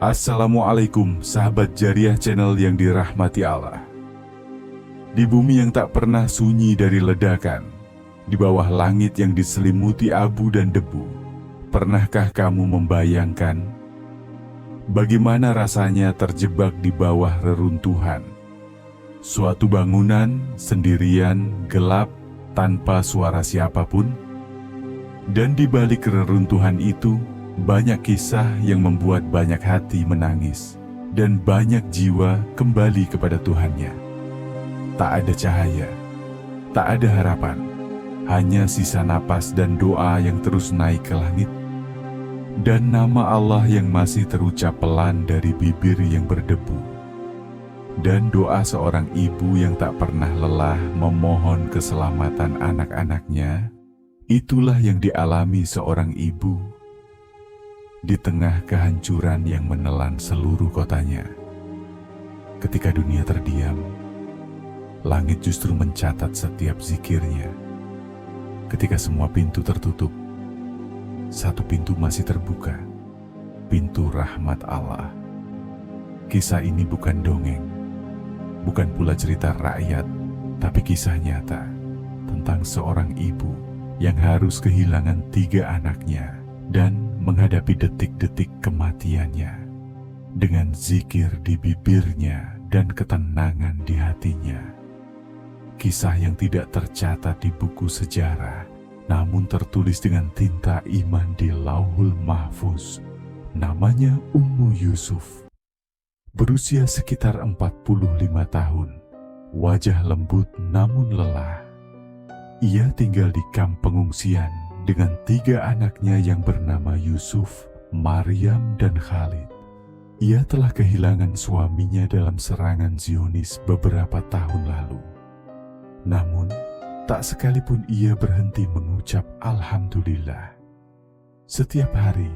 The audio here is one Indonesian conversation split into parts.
Assalamualaikum sahabat Jariah Channel yang dirahmati Allah. Di bumi yang tak pernah sunyi dari ledakan, di bawah langit yang diselimuti abu dan debu, pernahkah kamu membayangkan bagaimana rasanya terjebak di bawah reruntuhan? Suatu bangunan sendirian, gelap, tanpa suara siapapun. Dan di balik reruntuhan itu, banyak kisah yang membuat banyak hati menangis dan banyak jiwa kembali kepada Tuhannya. Tak ada cahaya, tak ada harapan, hanya sisa napas dan doa yang terus naik ke langit. Dan nama Allah yang masih terucap pelan dari bibir yang berdebu. Dan doa seorang ibu yang tak pernah lelah memohon keselamatan anak-anaknya, itulah yang dialami seorang ibu di tengah kehancuran yang menelan seluruh kotanya. Ketika dunia terdiam, langit justru mencatat setiap zikirnya. Ketika semua pintu tertutup, satu pintu masih terbuka, pintu rahmat Allah. Kisah ini bukan dongeng, bukan pula cerita rakyat, tapi kisah nyata tentang seorang ibu yang harus kehilangan 3 anaknya dan menghadapi detik-detik kematiannya dengan zikir di bibirnya dan ketenangan di hatinya. Kisah yang tidak tercatat di buku sejarah, namun tertulis dengan tinta iman di Lauhul Mahfuz. Namanya Ummu Yusuf. Berusia sekitar 45 tahun, wajah lembut namun lelah. Ia tinggal di kamp pengungsian dengan 3 anaknya yang bernama Yusuf, Maryam, dan Khalid. Ia telah kehilangan suaminya dalam serangan Zionis beberapa tahun lalu. Namun, tak sekalipun ia berhenti mengucap Alhamdulillah. Setiap hari,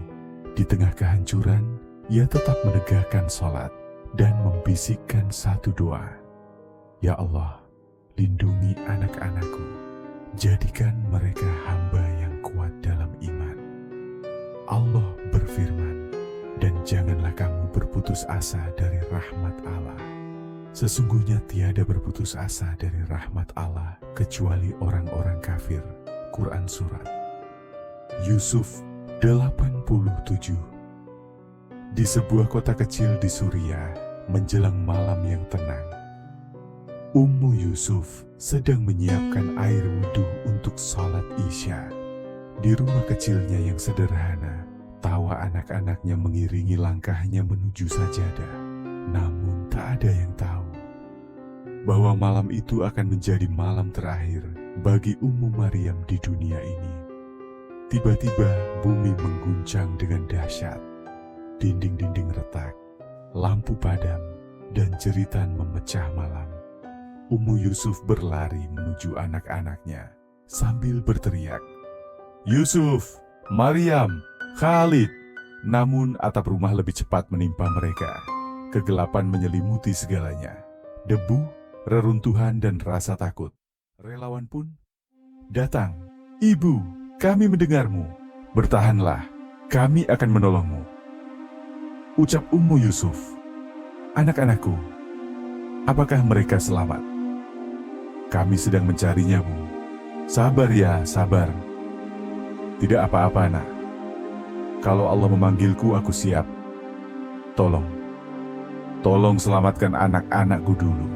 di tengah kehancuran, ia tetap menegakkan sholat dan membisikkan satu doa. Ya Allah, lindungi anak-anakku, jadikan mereka hamba yang kuat dalam iman. Allah berfirman, dan janganlah kamu berputus asa dari rahmat Allah. Sesungguhnya tiada berputus asa dari rahmat Allah kecuali orang-orang kafir. Quran Surat Yusuf 87. Di sebuah kota kecil di Suriah, menjelang malam yang tenang, Ummu Yusuf sedang menyiapkan air wudhu untuk sholat Isya. Di rumah kecilnya yang sederhana, tawa anak-anaknya mengiringi langkahnya menuju sajadah. Namun tak ada yang tahu bahwa malam itu akan menjadi malam terakhir bagi Ummu Maryam di dunia ini. Tiba-tiba bumi mengguncang dengan dahsyat. Dinding-dinding retak, lampu padam, dan jeritan memecah malam. Ummu Yusuf berlari menuju anak-anaknya sambil berteriak, Yusuf, Maryam, Khalid. Namun atap rumah lebih cepat menimpa mereka. Kegelapan menyelimuti segalanya. Debu, reruntuhan, dan rasa takut. Relawan pun datang. Ibu, kami mendengarmu. Bertahanlah, kami akan menolongmu. Ucap Ummu Yusuf. Anak-anakku, apakah mereka selamat? Kami sedang mencarinya, Bu. Sabar ya, sabar. Tidak apa-apa, nak. Kalau Allah memanggilku, aku siap. Tolong selamatkan anak-anakku dulu.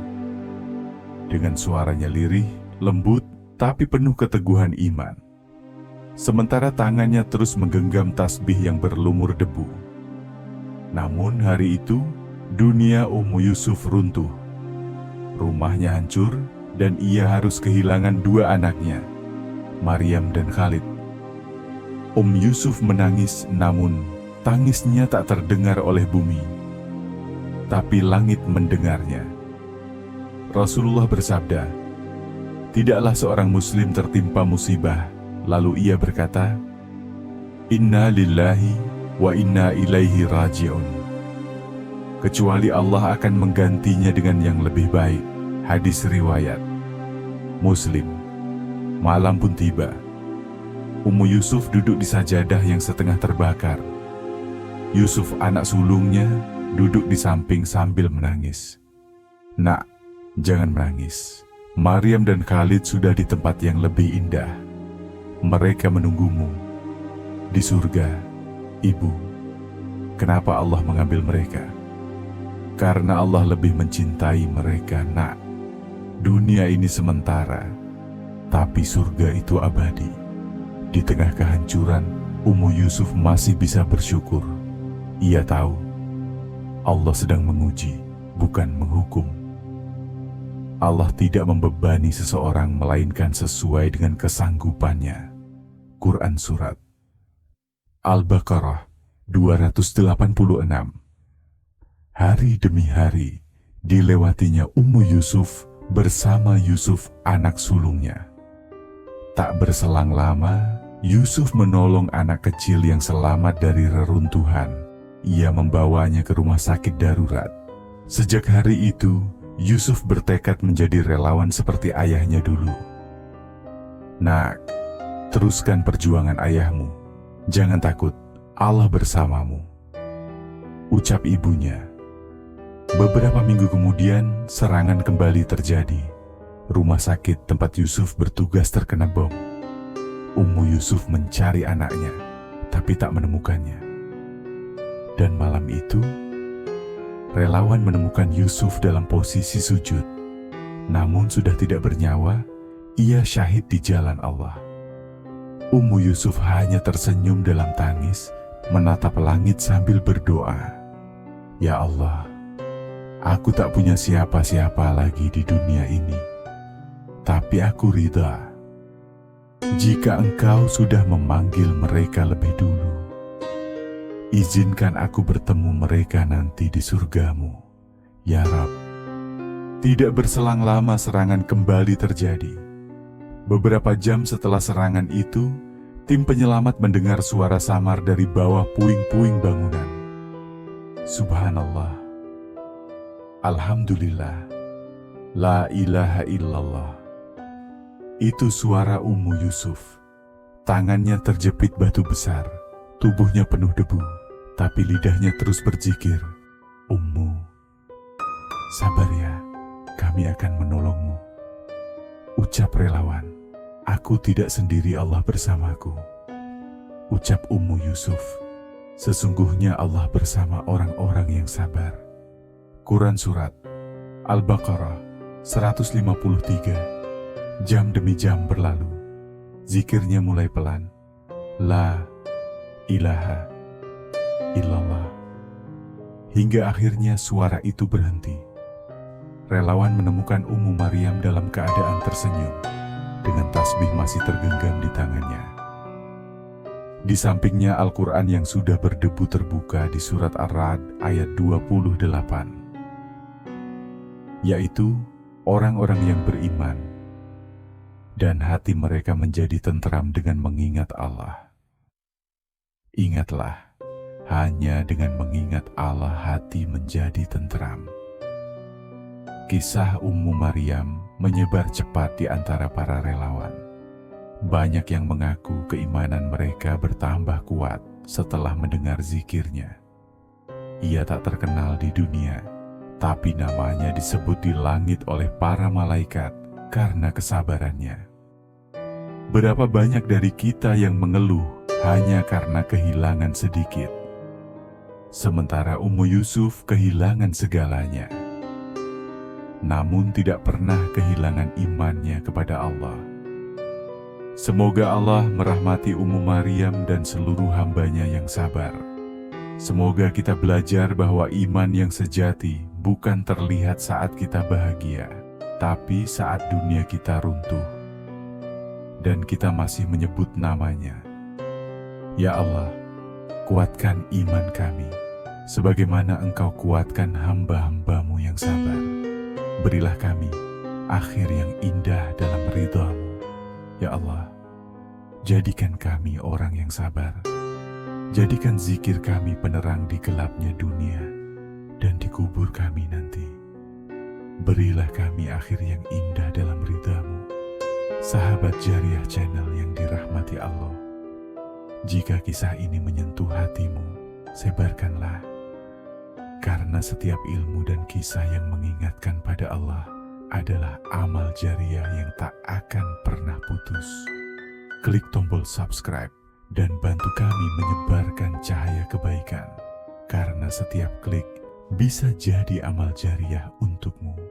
Dengan suaranya lirih, lembut, tapi penuh keteguhan iman. Sementara tangannya terus menggenggam tasbih yang berlumur debu. Namun hari itu, dunia Ummu Yusuf runtuh. Rumahnya hancur, dan ia harus kehilangan 2 anaknya, Maryam dan Khalid. Yusuf menangis, namun tangisnya tak terdengar oleh bumi, tapi langit mendengarnya. Rasulullah bersabda, tidaklah seorang muslim tertimpa musibah, lalu ia berkata, Inna lillahi wa inna ilaihi raji'un, kecuali Allah akan menggantinya dengan yang lebih baik. Hadis riwayat Muslim. Malam pun tiba. Ummu Yusuf duduk di sajadah yang setengah terbakar. Yusuf anak sulungnya duduk di samping sambil menangis. "Nak, jangan menangis. Maryam dan Khalid sudah di tempat yang lebih indah. Mereka menunggumu di surga, Ibu. Kenapa Allah mengambil mereka? Karena Allah lebih mencintai mereka, Nak. Dunia ini sementara, tapi surga itu abadi." Di tengah kehancuran, Ummu Yusuf masih bisa bersyukur. Ia tahu Allah sedang menguji, bukan menghukum. Allah tidak membebani seseorang melainkan sesuai dengan kesanggupannya. Quran Surat Al-Baqarah 286. Hari demi hari dilewatinya Ummu Yusuf bersama Yusuf anak sulungnya. Tak berselang lama, Yusuf menolong anak kecil yang selamat dari reruntuhan. Ia membawanya ke rumah sakit darurat. Sejak hari itu, Yusuf bertekad menjadi relawan seperti ayahnya dulu. "Nak, teruskan perjuangan ayahmu. Jangan takut, Allah bersamamu," ucap ibunya. Beberapa minggu kemudian, serangan kembali terjadi. Rumah sakit tempat Yusuf bertugas terkena bom. Ummu Yusuf mencari anaknya, tapi tak menemukannya. Dan malam itu, relawan menemukan Yusuf dalam posisi sujud. Namun sudah tidak bernyawa, ia syahid di jalan Allah. Ummu Yusuf hanya tersenyum dalam tangis, menatap langit sambil berdoa, "Ya Allah, aku tak punya siapa-siapa lagi di dunia ini, tapi aku ridha jika Engkau sudah memanggil mereka lebih dulu. Izinkan aku bertemu mereka nanti di surgamu, ya Rab." Tidak berselang lama serangan kembali terjadi. Beberapa jam setelah serangan itu, tim penyelamat mendengar suara samar dari bawah puing-puing bangunan. Subhanallah, Alhamdulillah, La ilaha illallah. Itu suara Ummu Yusuf. Tangannya terjepit batu besar, tubuhnya penuh debu, tapi lidahnya terus berzikir, "Ummu, sabar ya, kami akan menolongmu." Ucap relawan, "Aku tidak sendiri, Allah bersamaku." Ucap Ummu Yusuf, "Sesungguhnya Allah bersama orang-orang yang sabar." Quran Surat Al-Baqarah 153. Jam demi jam berlalu. Zikirnya mulai pelan. La ilaha illallah. Hingga akhirnya suara itu berhenti. Relawan menemukan Ummu Maryam dalam keadaan tersenyum, dengan tasbih masih tergenggam di tangannya. Di sampingnya Al-Quran yang sudah berdebu terbuka di surat Ar-Ra'd ayat 28, yaitu orang-orang yang beriman dan hati mereka menjadi tentram dengan mengingat Allah. Ingatlah, hanya dengan mengingat Allah hati menjadi tentram. Kisah Ummu Maryam menyebar cepat di antara para relawan. Banyak yang mengaku keimanan mereka bertambah kuat setelah mendengar zikirnya. Ia tak terkenal di dunia, tapi namanya disebut di langit oleh para malaikat karena kesabarannya. Berapa banyak dari kita yang mengeluh hanya karena kehilangan sedikit, sementara Ummu Yusuf kehilangan segalanya, namun tidak pernah kehilangan imannya kepada Allah. Semoga Allah merahmati Ummu Maryam dan seluruh hambanya yang sabar. Semoga kita belajar bahwa iman yang sejati bukan terlihat saat kita bahagia, tapi saat dunia kita runtuh dan kita masih menyebut namanya. Ya Allah, kuatkan iman kami, sebagaimana Engkau kuatkan hamba-hambamu yang sabar. Berilah kami akhir yang indah dalam ridha-Mu. Ya Allah, jadikan kami orang yang sabar. Jadikan zikir kami penerang di gelapnya dunia dan di kubur kami nanti. Berilah kami akhir yang indah dalam ridha-Mu. Sahabat Jariah Channel yang dirahmati Allah, jika kisah ini menyentuh hatimu, sebarkanlah. Karena setiap ilmu dan kisah yang mengingatkan pada Allah adalah amal jariah yang tak akan pernah putus. Klik tombol subscribe dan bantu kami menyebarkan cahaya kebaikan. Karena setiap klik bisa jadi amal jariah untukmu.